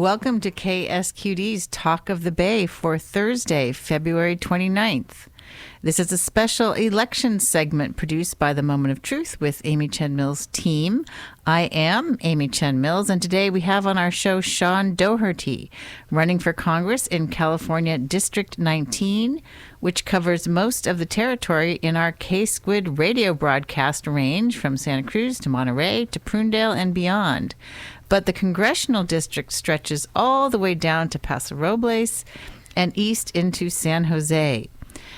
Welcome to KSQD's Talk of the Bay for Thursday, February 29th. This is a special election segment produced by the Moment of Truth with Amy Chen Mills' team. I am Amy Chen Mills, and today we have on our show Sean Dougherty, running for Congress in California District 19, which covers most of the territory in our K-Squid radio broadcast range from Santa Cruz to Monterey to Prunedale and beyond. But the congressional district stretches all the way down to Paso Robles and east into San Jose.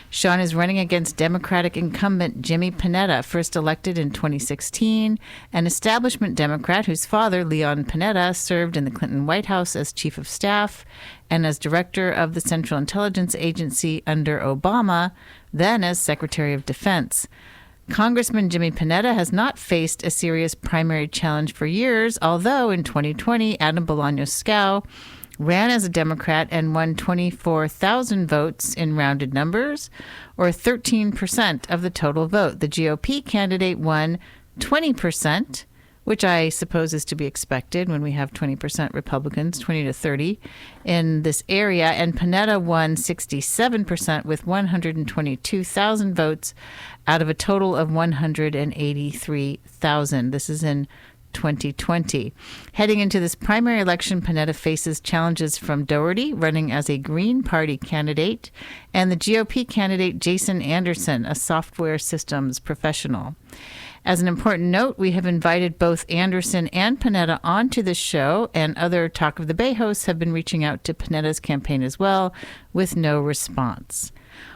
Sean is running against Democratic incumbent Jimmy Panetta, first elected in 2016, an establishment Democrat whose father, Leon Panetta, served in the Clinton White House as chief of staff and as director of the Central Intelligence Agency under Obama, then as Secretary of Defense. Congressman Jimmy Panetta has not faced a serious primary challenge for years, although in 2020, Adam Bolaños-Scow ran as a Democrat and won 24,000 votes in rounded numbers, or 13% of the total vote. The GOP candidate won 20%, which I suppose is to be expected when we have 20% Republicans, 20 to 30 in this area. And Panetta won 67% with 122,000 votes out of a total of 183,000. This is in 2020. Heading into this primary election, Panetta faces challenges from Dougherty, running as a Green Party candidate, and the GOP candidate Jason Anderson, a software systems professional. As an important note, we have invited both Anderson and Panetta onto the show, and other Talk of the Bay hosts have been reaching out to Panetta's campaign as well, with no response.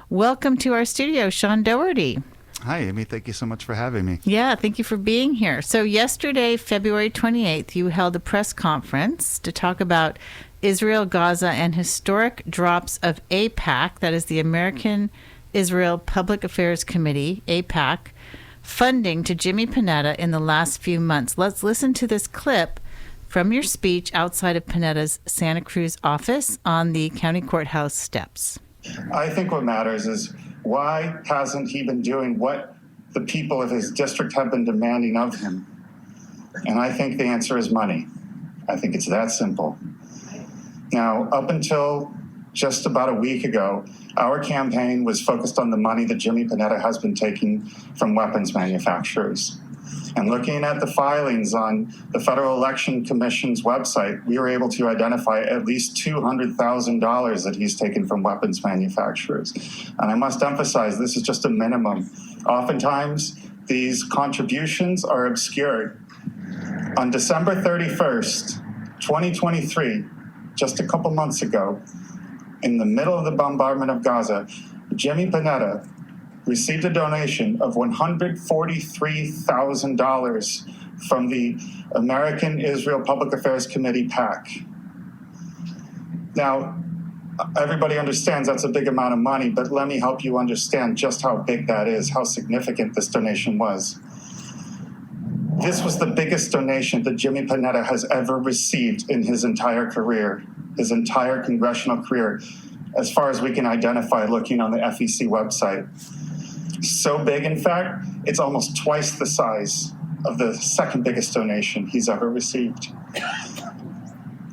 Welcome to our studio, Sean Dougherty. Hi, Amy. Thank you so much for having me. Yeah, thank you for being here. So yesterday, February 28th, you held a press conference to talk about Israel, Gaza, and historic drops of AIPAC, that is the American Israel Public Affairs Committee, AIPAC, funding to Jimmy Panetta in the last few months. Let's listen to this clip from your speech outside of Panetta's Santa Cruz office on the county courthouse steps. I think what matters is, why hasn't he been doing what the people of his district have been demanding of him? And I think the answer is money. I think it's that simple. Now, up until just about a week ago, our campaign was focused on the money that Jimmy Panetta has been taking from weapons manufacturers. And looking at the filings on the Federal Election Commission's website, we were able to identify at least $200,000 that he's taken from weapons manufacturers. And I must emphasize, this is just a minimum. Oftentimes, these contributions are obscured. On December 31st, 2023, just a couple months ago, in the middle of the bombardment of Gaza, Jimmy Panetta received a donation of $143,000 from the American Israel Public Affairs Committee, PAC. Now, everybody understands that's a big amount of money, but let me help you understand just how big that is, how significant this donation was. This was the biggest donation that Jimmy Panetta has ever received in his entire career, his entire congressional career, as far as we can identify looking on the FEC website. So big, in fact, it's almost twice the size of the second biggest donation he's ever received.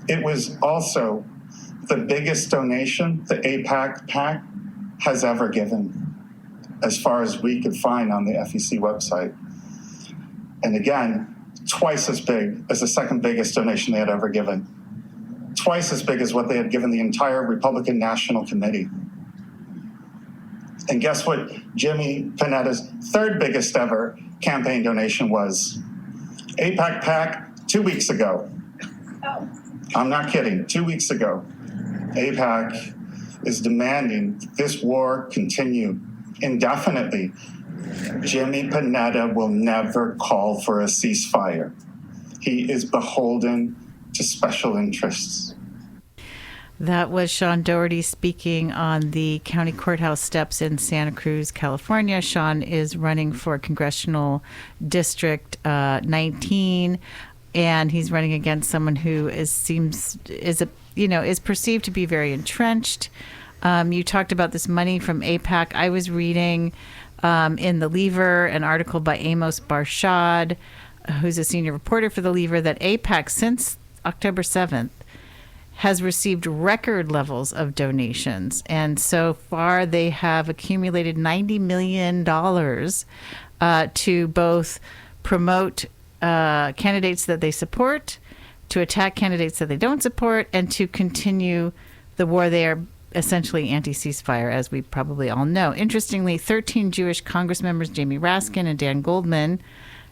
It was also the biggest donation the AIPAC has ever given, as far as we could find on the FEC website. And again, twice as big as the second biggest donation they had ever given. Twice as big as what they had given the entire Republican National Committee. And guess what Jimmy Panetta's third biggest ever campaign donation was? AIPAC PAC 2 weeks ago. Oh. I'm not kidding, 2 weeks ago. AIPAC is demanding this war continue indefinitely. Jimmy Panetta will never call for a ceasefire. He is beholden to special interests. That was Sean Dougherty speaking on the county courthouse steps in Santa Cruz, California. Sean is running for Congressional District 19, and he's running against someone who is perceived to be very entrenched. You talked about this money from AIPAC. I was reading in The Lever an article by Amos Barshad, who's a senior reporter for The Lever, that AIPAC since October 7th has received record levels of donations. And so far, they have accumulated $90 million to both promote candidates that they support, to attack candidates that they don't support, and to continue the war. They are essentially anti-ceasefire, as we probably all know. Interestingly, 13 Jewish Congress members, Jamie Raskin and Dan Goldman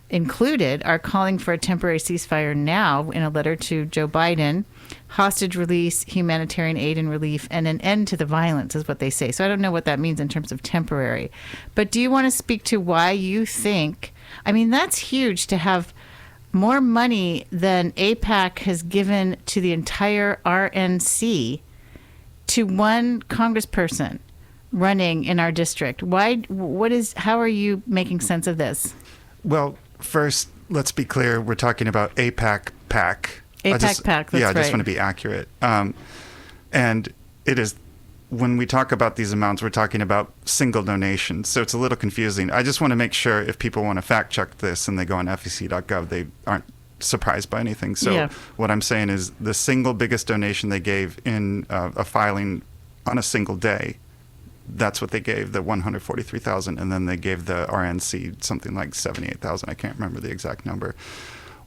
included, are calling for a temporary ceasefire now in a letter to Joe Biden. Hostage release, humanitarian aid and relief, and an end to the violence is what they say. So I don't know what that means in terms of temporary. But do you want to speak to why you think, I mean, that's huge to have more money than AIPAC has given to the entire RNC to one congressperson running in our district. How are you making sense of this? Well, first, let's be clear. We're talking about AIPAC PAC. AIPAC PAC, that's I just right. want to be accurate. And it is, when we talk about these amounts, we're talking about single donations. So it's a little confusing. I just want to make sure if people want to fact check this and they go on fec.gov, they aren't surprised by anything. So what I'm saying is the single biggest donation they gave in a filing on a single day, that's what they gave, the $143,000, and then they gave the RNC something like $78,000. I can't remember the exact number.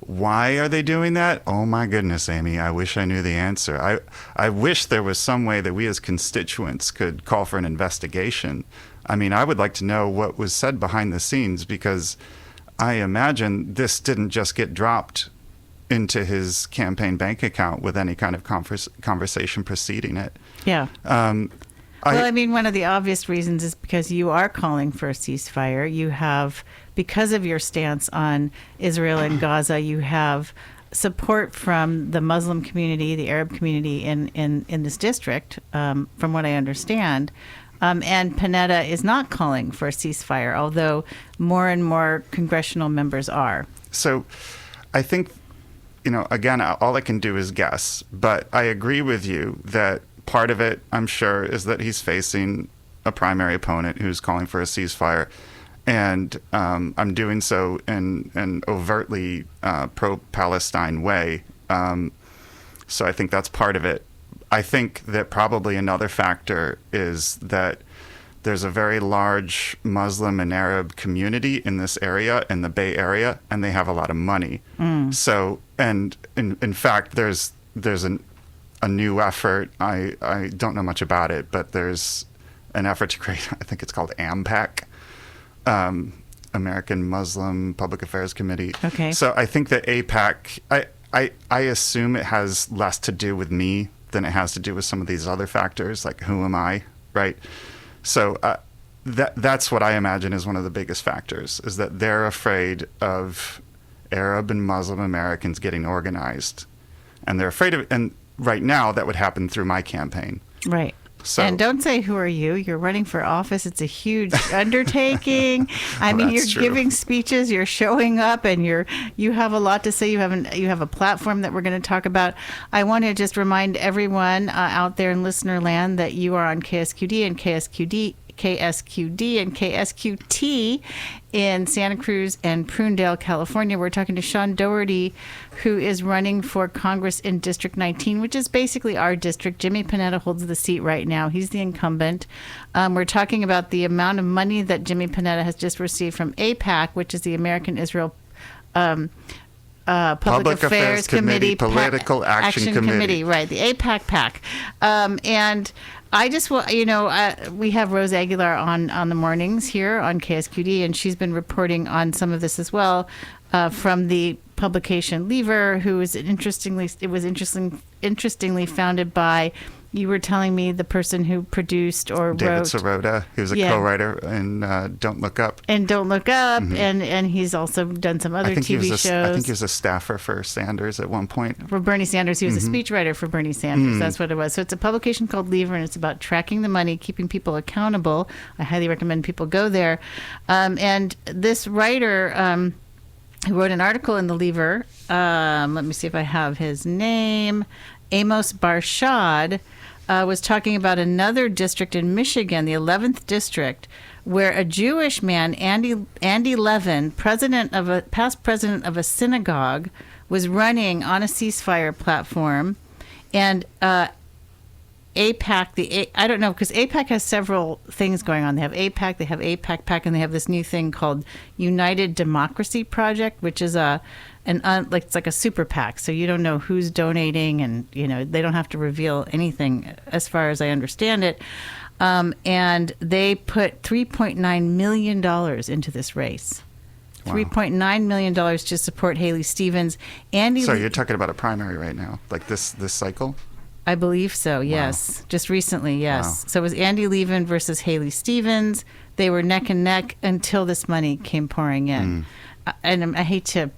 Why are they doing that? Oh my goodness, Amy, I wish I knew the answer. I wish there was some way that we as constituents could call for an investigation. I mean, I would like to know what was said behind the scenes, because I imagine this didn't just get dropped into his campaign bank account with any kind of conversation preceding it. Yeah. I mean, one of the obvious reasons is because you are calling for a ceasefire. You have, because of your stance on Israel and Gaza, you have support from the Muslim community, the Arab community in this district, from what I understand. And Panetta is not calling for a ceasefire, although more and more congressional members are. So I think, again, all I can do is guess, but I agree with you that part of it, I'm sure, is that he's facing a primary opponent who's calling for a ceasefire. And I'm doing so in an overtly pro-Palestine way. So I think that's part of it. I think that probably another factor is that there's a very large Muslim and Arab community in this area, in the Bay Area, and they have a lot of money. So, and in fact, there's a new effort. I don't know much about it, but there's an effort to create, I think it's called AMPAC, American Muslim Public Affairs Committee. Okay. So I think that AIPAC, I assume it has less to do with me than it has to do with some of these other factors, like who am I, right? So that's what I imagine is one of the biggest factors, is that they're afraid of Arab and Muslim Americans getting organized. And they're afraid of it. And right now, that would happen through my campaign. Right. So, and don't say, who are you? You're running for office. It's a huge undertaking. I mean, you're true. giving speeches, you're showing up, and you have a lot to say. You have a platform that we're going to talk about. I want to just remind everyone out there in listener land that you are on KSQD and KSQD and KSQT in Santa Cruz and Prunedale, California. We're talking to Sean Dougherty, who is running for Congress in District 19, which is basically our district. Jimmy Panetta holds the seat right now. He's the incumbent. We're talking about the amount of money that Jimmy Panetta has just received from AIPAC, which is the American Israel Public Affairs Committee, Political Action Committee. Right, the AIPAC PAC. And I just want, we have Rose Aguilar on the mornings here on KSQD, and she's been reporting on some of this as well from the publication Lever, who is interestingly founded by, you were telling me, the person who produced or David wrote Sirota, who's a co-writer in Don't Look Up. And Don't Look Up, and he's also done some other TV shows. I think he was a staffer for Sanders at one point. For Bernie Sanders. He was a speechwriter for Bernie Sanders. That's what it was. So it's a publication called Lever, and it's about tracking the money, keeping people accountable. I highly recommend people go there. And this writer who wrote an article in the Lever, let me see if I have his name, Amos Barshad, was talking about another district in Michigan, the 11th district, where a Jewish man, Andy Levin, past president of a synagogue, was running on a ceasefire platform, And AIPAC, I don't know, because AIPAC has several things going on. They have AIPAC, they have AIPAC, and they have this new thing called United Democracy Project, which is it's like a super PAC. So you don't know who's donating, and they don't have to reveal anything, as far as I understand it. And they put $3.9 million into this race. Wow. $3.9 million to support Haley Stevens. You're talking about a primary right now, like this cycle? I believe so, yes. Wow. Just recently, yes. Wow. So it was Andy Levin versus Haley Stevens. They were neck and neck until this money came pouring in. And I hate to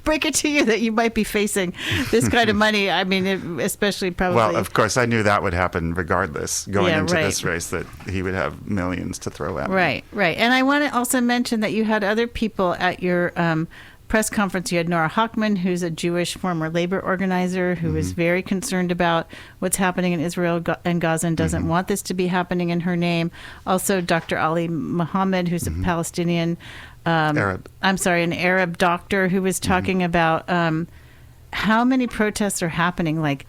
break it to you that you might be facing this kind of money. I mean, especially probably. Well, of course, I knew that would happen regardless going into this race, that he would have millions to throw at me. Right. And I want to also mention that you had other people at your press conference. You had Nora Hochman, who's a Jewish former labor organizer who is very concerned about what's happening in Israel and Gaza and doesn't want this to be happening in her name. Also, Dr. Ali Mohammed, who's a Palestinian Arab. An Arab doctor who was talking about how many protests are happening. Like,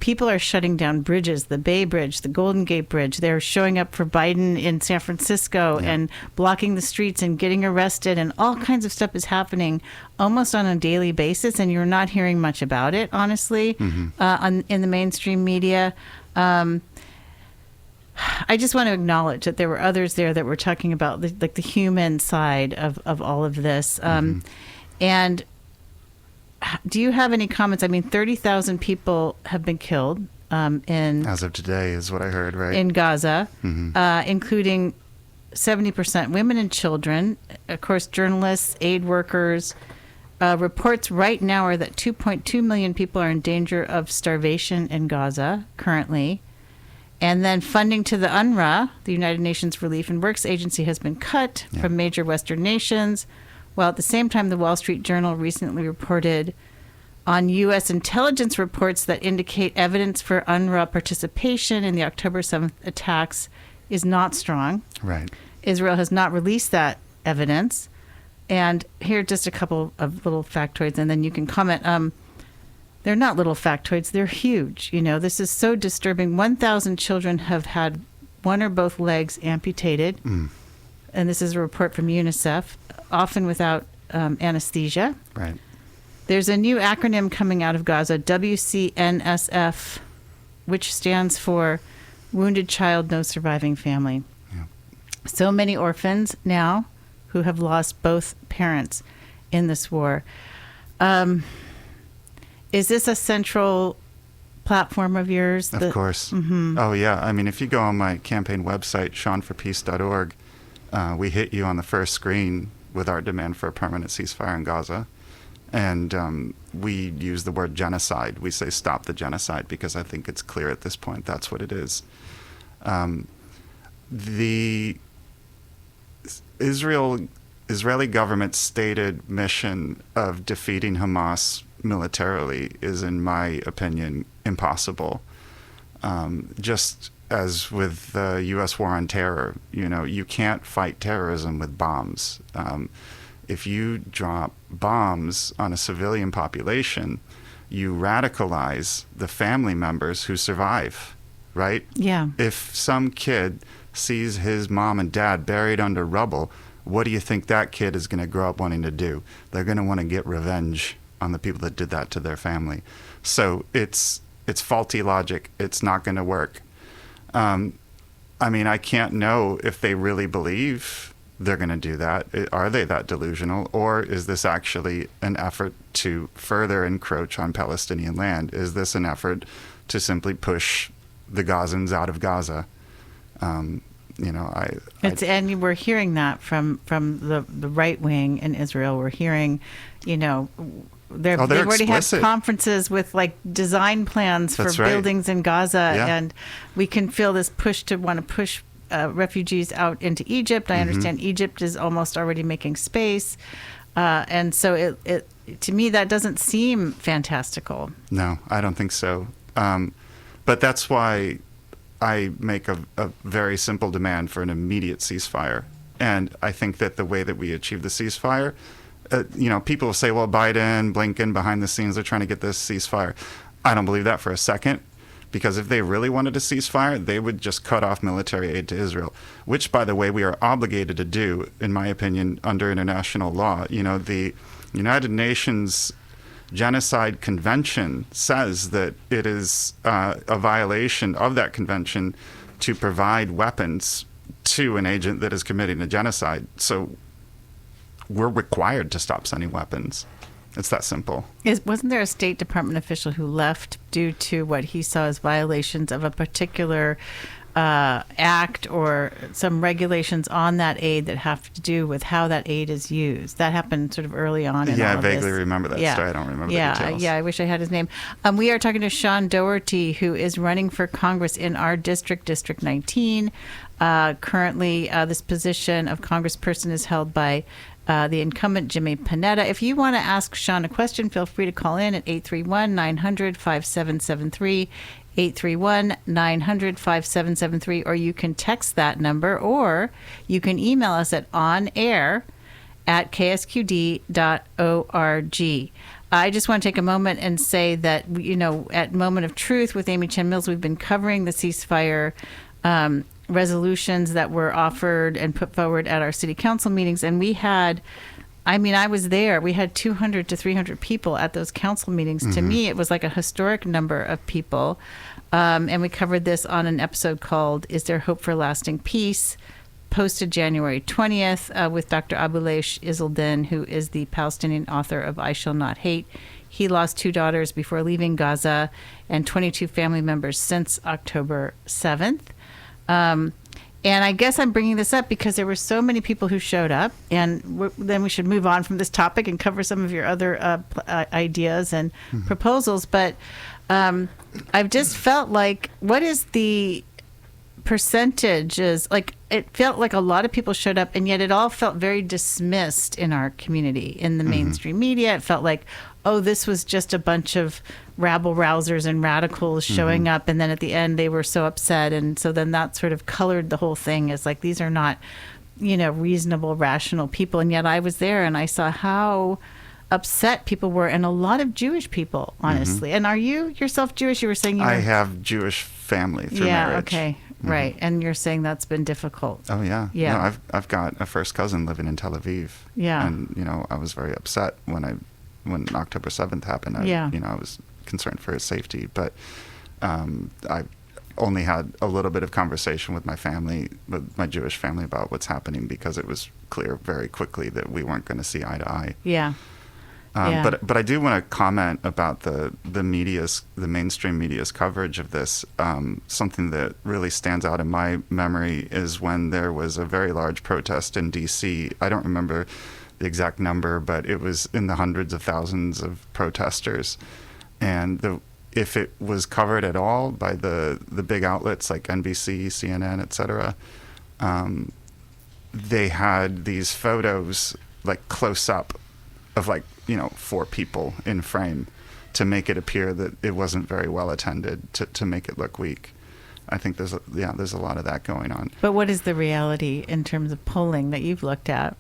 people are shutting down bridges, the Bay Bridge, the Golden Gate Bridge. They're showing up for Biden in San Francisco and blocking the streets and getting arrested, and all kinds of stuff is happening almost on a daily basis, and you're not hearing much about it, honestly, in the mainstream media. I just want to acknowledge that there were others there that were talking about the human side of all of this. And do you have any comments? I mean, 30,000 people have been killed as of today is what I heard, right? In Gaza, including 70% women and children. Of course, journalists, aid workers. Reports right now are that 2.2 million people are in danger of starvation in Gaza currently. And then funding to the UNRWA, the United Nations Relief and Works Agency, has been cut from major Western nations. While at the same time, the Wall Street Journal recently reported on U.S. intelligence reports that indicate evidence for UNRWA participation in the October 7th attacks is not strong. Right. Israel has not released that evidence. And here are just a couple of little factoids, and then you can comment. They're not little factoids. They're huge. This is so disturbing. 1,000 children have had one or both legs amputated. And this is a report from UNICEF, often without anesthesia. Right. There's a new acronym coming out of Gaza, WCNSF, which stands for Wounded Child, No Surviving Family. Yeah. So many orphans now who have lost both parents in this war. Is this a central platform of yours? Of course. Oh, yeah. I mean, if you go on my campaign website, seanforpeace.org, we hit you on the first screen with our demand for a permanent ceasefire in Gaza. And we use the word genocide. We say stop the genocide because I think it's clear at this point that's what it is. The Israeli government's stated mission of defeating Hamas militarily is, in my opinion, impossible. Just as with the U.S. war on terror, you can't fight terrorism with bombs. If you drop bombs on a civilian population, you radicalize the family members who survive, right? Yeah. If some kid sees his mom and dad buried under rubble, what do you think that kid is going to grow up wanting to do? They're going to want to get revenge on the people that did that to their family. So it's faulty logic. It's not going to work. I mean, I can't know if they really believe they're going to do that. Are they that delusional? Or is this actually an effort to further encroach on Palestinian land? Is this an effort to simply push the Gazans out of Gaza? And we're hearing that from the right wing in Israel. We're hearing, they've already had conferences with design plans for buildings in Gaza, and we can feel this push to want to push refugees out into Egypt. I understand Egypt is almost already making space, and so it to me that doesn't seem fantastical. No, I don't think so. But that's why I make a very simple demand for an immediate ceasefire, and I think that the way that we achieve the ceasefire. People say, well, Biden, Blinken, behind the scenes, they're trying to get this ceasefire. I don't believe that for a second, because if they really wanted a ceasefire, they would just cut off military aid to Israel, which, by the way, we are obligated to do, in my opinion, under international law. You know, the United Nations Genocide Convention says that it is a violation of that convention to provide weapons to an agent that is committing a genocide. So we're required to stop sending weapons. It's that simple. Wasn't there a State Department official who left due to what he saw as violations of a particular act or some regulations on that aid that have to do with how that aid is used? That happened sort of early on in all I of vaguely this. remember that story. I don't remember the details. Yeah, I wish I had his name. We are talking to Sean Dougherty, who is running for Congress in our district, District 19. Currently, this position of congressperson is held by the incumbent, Jimmy Panetta. If you want to ask Sean a question, feel free to call in at 831-900-5773, 831-900-5773, or you can text that number, or you can email us at onair@ksqd.org. I just want to take a moment and say that, you know, at Moment of Truth with Amy Chen Mills, we've been covering the ceasefire resolutions that were offered and put forward at our city council meetings. And we had, I was there, we had 200 to 300 people at those council meetings. Mm-hmm. To me, it was like a historic number of people. And we covered this on an episode called Is There Hope for Lasting Peace? Posted January 20th with Dr. Abouleish Izzeldin, who is the Palestinian author of I Shall Not Hate. He lost 2 daughters before leaving Gaza and 22 family members since October 7th. And I guess I'm bringing this up because there were so many people who showed up, and then we should move on from this topic and cover some of your other ideas and proposals. But I've just felt like, what is the percentages? Like, it felt like a lot of people showed up, and yet it all felt very dismissed in our community, in the mainstream media. It felt like, oh, this was just a bunch of rabble-rousers and radicals showing up, and then at the end they were so upset, and so then that sort of colored the whole thing as like, these are not, you know, reasonable, rational people. And yet I was there and I saw how upset people were, and a lot of Jewish people, honestly. And are you yourself Jewish? You were saying I have Jewish family through marriage. Okay. Right. And you're saying that's been difficult. Oh, yeah. Yeah. No, I've got a first cousin living in Tel Aviv. Yeah. And, you know, I was very upset when October 7th happened. I was concerned for his safety. But I only had a little bit of conversation with my family, with my Jewish family, about what's happening, because it was clear very quickly that we weren't going to see eye to eye. Yeah. But I do want to comment about the mainstream media's coverage of this. Something that really stands out in my memory is when there was a very large protest in D.C. I don't remember the exact number, but it was in the hundreds of thousands of protesters. And if it was covered at all by the big outlets like NBC, CNN, etc., they had these photos like close up of 4 people in frame to make it appear that it wasn't very well attended, to make it look weak. I think there's a lot of that going on. But what is the reality in terms of polling that you've looked at?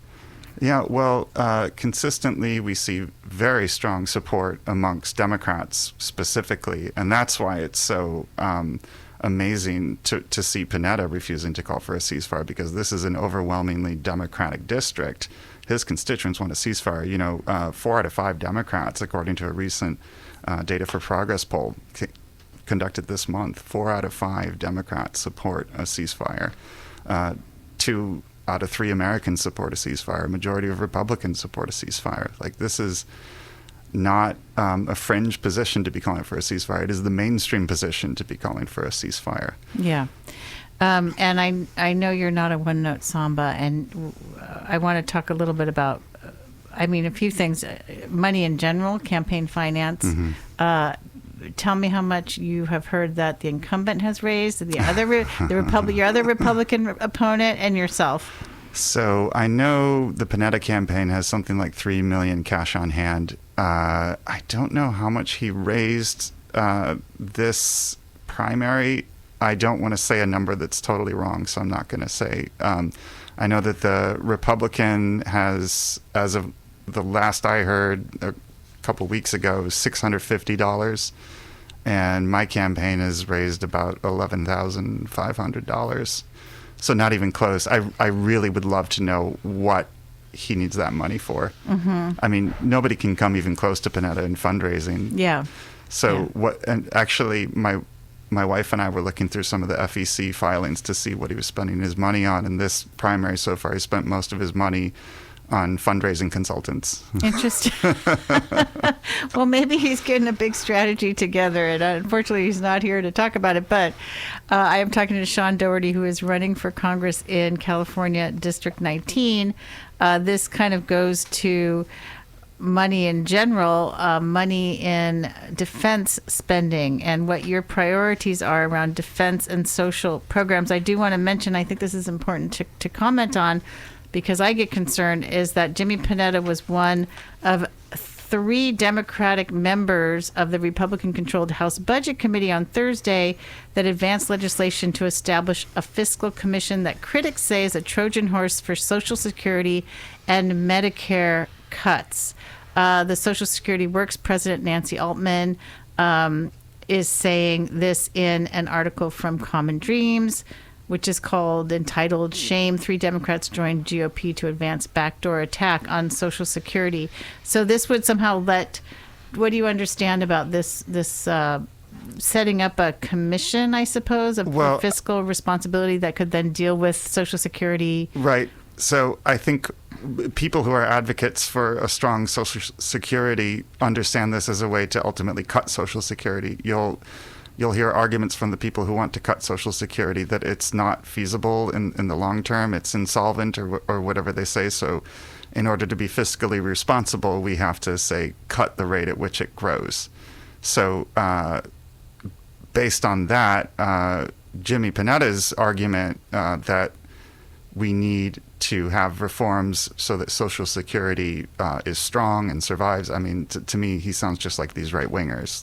Yeah, well, consistently we see very strong support amongst Democrats specifically, and that's why it's so amazing to see Panetta refusing to call for a ceasefire, because this is an overwhelmingly Democratic district. His constituents want a ceasefire. 4 out of 5 Democrats, according to a recent Data for Progress poll conducted this month, 4 out of 5 Democrats support a ceasefire. 2 out of 3 Americans support a ceasefire. A majority of Republicans support a ceasefire. Like, this is not a fringe position to be calling for a ceasefire. It is the mainstream position to be calling for a ceasefire. Yeah. And I know you're not a one-note samba, and I want to talk a little bit about, a few things. Money in general, campaign finance. Tell me how much you have heard that the incumbent has raised, your other Republican opponent, and yourself. So I know the Panetta campaign has something like $3 million cash on hand. I don't know how much he raised this primary. I don't want to say a number that's totally wrong, so I'm not going to say. I know that the Republican has, as of the last I heard a couple weeks ago, $650 and my campaign has raised about $11,500. So not even close. I really would love to know what he needs that money for. Mm-hmm. I mean, nobody can come even close to Panetta in fundraising. Yeah. So what? And actually, my wife and I were looking through some of the FEC filings to see what he was spending his money on. And this primary so far, he spent most of his money on fundraising consultants. Interesting. Well, maybe he's getting a big strategy together, and unfortunately he's not here to talk about it. But I am talking to Sean Dougherty, who is running for Congress in California, District 19. This kind of goes to money in general, money in defense spending, and what your priorities are around defense and social programs. I do want to mention, I think this is important to comment on, because I get concerned, is that Jimmy Panetta was one of 3 Democratic members of the Republican-controlled House Budget Committee on Thursday that advanced legislation to establish a fiscal commission that critics say is a Trojan horse for Social Security and Medicare cuts. The Social Security Works President Nancy Altman is saying this in an article from Common Dreams, which is entitled "Shame, 3 Democrats Joined GOP to Advance Backdoor Attack on Social Security." So this would somehow what do you understand about this setting up a commission, I suppose, of fiscal responsibility that could then deal with Social Security? Right. So I think people who are advocates for a strong Social Security understand this as a way to ultimately cut Social Security. You'll hear arguments from the people who want to cut Social Security that it's not feasible in the long term, it's insolvent or whatever they say. So in order to be fiscally responsible, we have to, say, cut the rate at which it grows. So based on that, Jimmy Panetta's argument that we need to have reforms so that Social Security is strong and survives. I mean, to me, he sounds just like these right-wingers.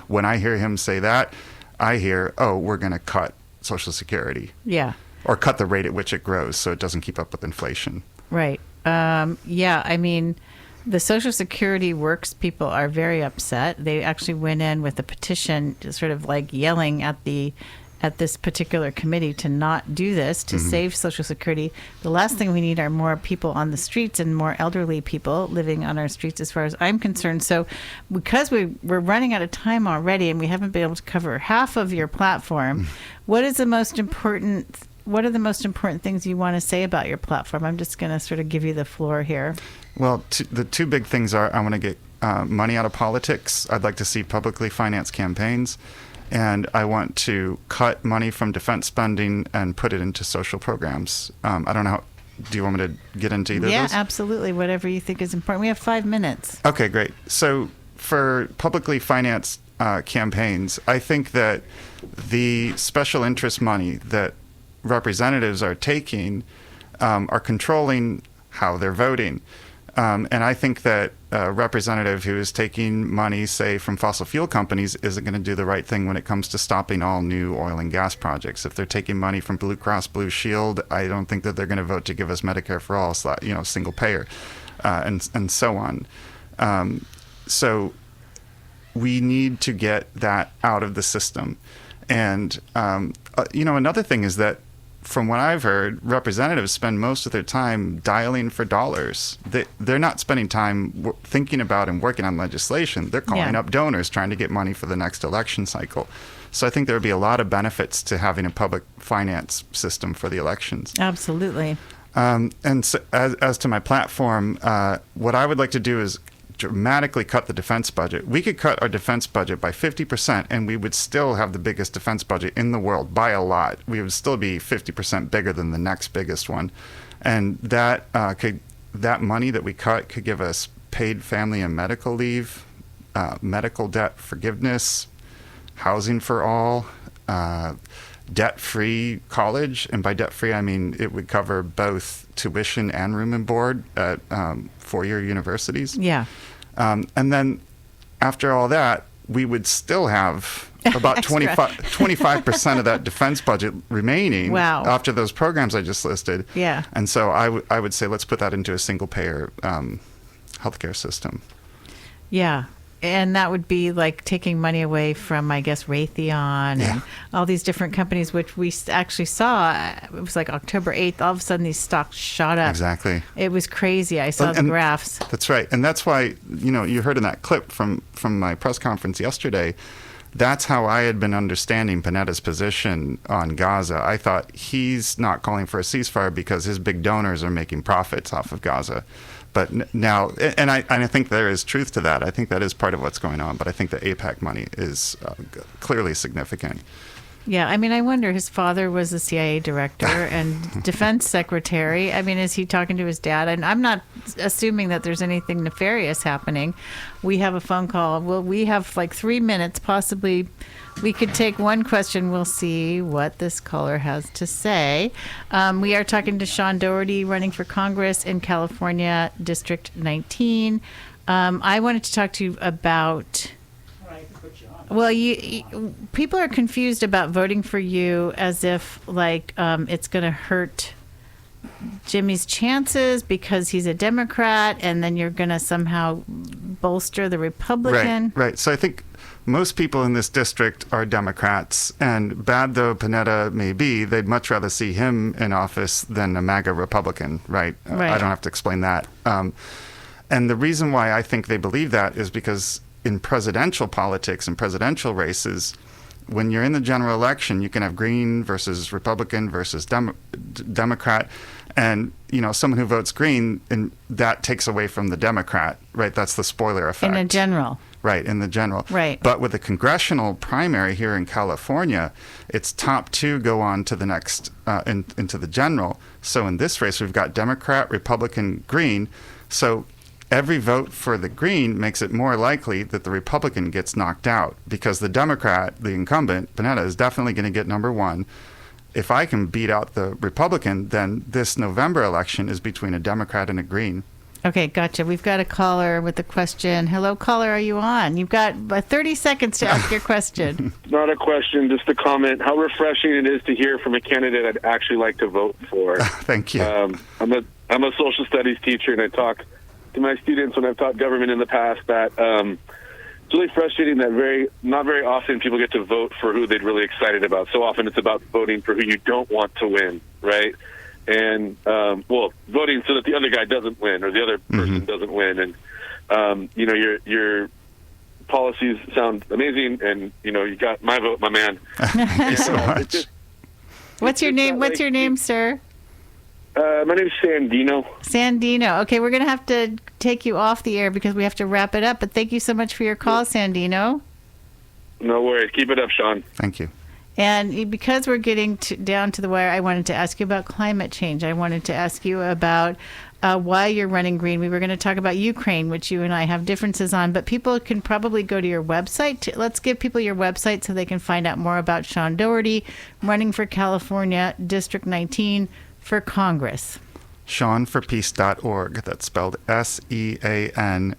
When I hear him say that, I hear, we're going to cut Social Security. Yeah. Or cut the rate at which it grows so it doesn't keep up with inflation. Right. I mean, the Social Security Works people are very upset. They actually went in with a petition, sort of like yelling at this particular committee to not do this, to save Social Security. The last thing we need are more people on the streets and more elderly people living on our streets, as far as I'm concerned. So because we're running out of time already and we haven't been able to cover half of your platform, what are the most important things you want to say about your platform? I'm just going to sort of give you the floor here. Well, the 2 big things are I want to get money out of politics. I'd like to see publicly financed campaigns. And I want to cut money from defense spending and put it into social programs. I don't know. Do you want me to get into either of those? Yeah, absolutely. Whatever you think is important. We have 5 minutes. Okay, great. So for publicly financed campaigns, I think that the special interest money that representatives are taking are controlling how they're voting. And I think that a representative who is taking money, say, from fossil fuel companies isn't going to do the right thing when it comes to stopping all new oil and gas projects. If they're taking money from Blue Cross Blue Shield, I don't think that they're going to vote to give us Medicare for all, single payer, and so on. So we need to get that out of the system. And, another thing is that from what I've heard, representatives spend most of their time dialing for dollars. They're not spending time thinking about and working on legislation. They're calling up donors trying to get money for the next election cycle. So I think there would be a lot of benefits to having a public finance system for the elections. Absolutely. And so as to my platform, what I would like to do is dramatically cut the defense budget. We could cut our defense budget by 50%, and we would still have the biggest defense budget in the world by a lot. We would still be 50% bigger than the next biggest one. And that money that we cut could give us paid family and medical leave, medical debt forgiveness, housing for all, debt-free college. And by debt-free, I mean it would cover both tuition and room and board at 4-year universities. Yeah. And then after all that, we would still have about 25% of that defense budget remaining after those programs I just listed. Yeah. And so I would say let's put that into a single-payer healthcare system. Yeah. And that would be like taking money away from, I guess, Raytheon and all these different companies, which we actually saw. It was like October 8th. All of a sudden, these stocks shot up. Exactly. It was crazy. I saw the graphs. That's right. And that's why, you heard in that clip from my press conference yesterday, that's how I had been understanding Panetta's position on Gaza. I thought he's not calling for a ceasefire because his big donors are making profits off of Gaza. But now, and I think there is truth to that. I think that is part of what's going on. But I think the AIPAC money is clearly significant. Yeah, I mean, I wonder, his father was a CIA director and defense secretary. I mean, is he talking to his dad? And I'm not assuming that there's anything nefarious happening. We have a phone call. Well, we have like 3 minutes. Possibly we could take one question. We'll see what this caller has to say. We are talking to Sean Dougherty, running for Congress in California, District 19. I wanted to talk to you about... Well, people are confused about voting for you as if it's going to hurt Jimmy's chances because he's a Democrat, and then you're going to somehow bolster the Republican. Right. So I think most people in this district are Democrats, and bad though Panetta may be, they'd much rather see him in office than a MAGA Republican, right? I don't have to explain that. And the reason why I think they believe that is because in presidential politics and presidential races, when you're in the general election, you can have Green versus Republican versus Democrat, and someone who votes Green, and that takes away from the Democrat, right? That's the spoiler effect. In a general. Right, in the general. Right. But with the congressional primary here in California, its top two go on to the next, into the general. So in this race, we've got Democrat, Republican, Green. So every vote for the Green makes it more likely that the Republican gets knocked out because the Democrat, the incumbent, Panetta, is definitely going to get number one. If I can beat out the Republican, then this November election is between a Democrat and a Green. Okay, gotcha. We've got a caller with a question. Hello, caller, are you on? You've got 30 seconds to ask your question. Not a question, just a comment. How refreshing it is to hear from a candidate I'd actually like to vote for. Thank you. I'm a social studies teacher, and I talk to my students when I've taught government in the past that it's really frustrating that not very often people get to vote for who they're really excited about. So often it's about voting for who you don't want to win, right? And, voting so that the other guy doesn't win or the other person doesn't win. And, your policies sound amazing, and, you got my vote, my man. Thank you so much. What's your name? What's your name, sir? My name's Sandino. Sandino. Okay, we're going to have to take you off the air because we have to wrap it up. But thank you so much for your call, Sandino. No worries. Keep it up, Sean. Thank you. And because we're getting down to the wire, I wanted to ask you about climate change. I wanted to ask you about why you're running green. We were going to talk about Ukraine, which you and I have differences on, but people can probably go to your website. Let's give people your website so they can find out more about Sean Dougherty, running for California, District 19, for Congress. SeanForPeace.org. That's spelled SEANFOR,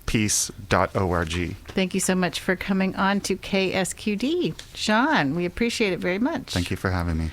peace.org. Thank you so much for coming on to KSQD. Sean, we appreciate it very much. Thank you for having me.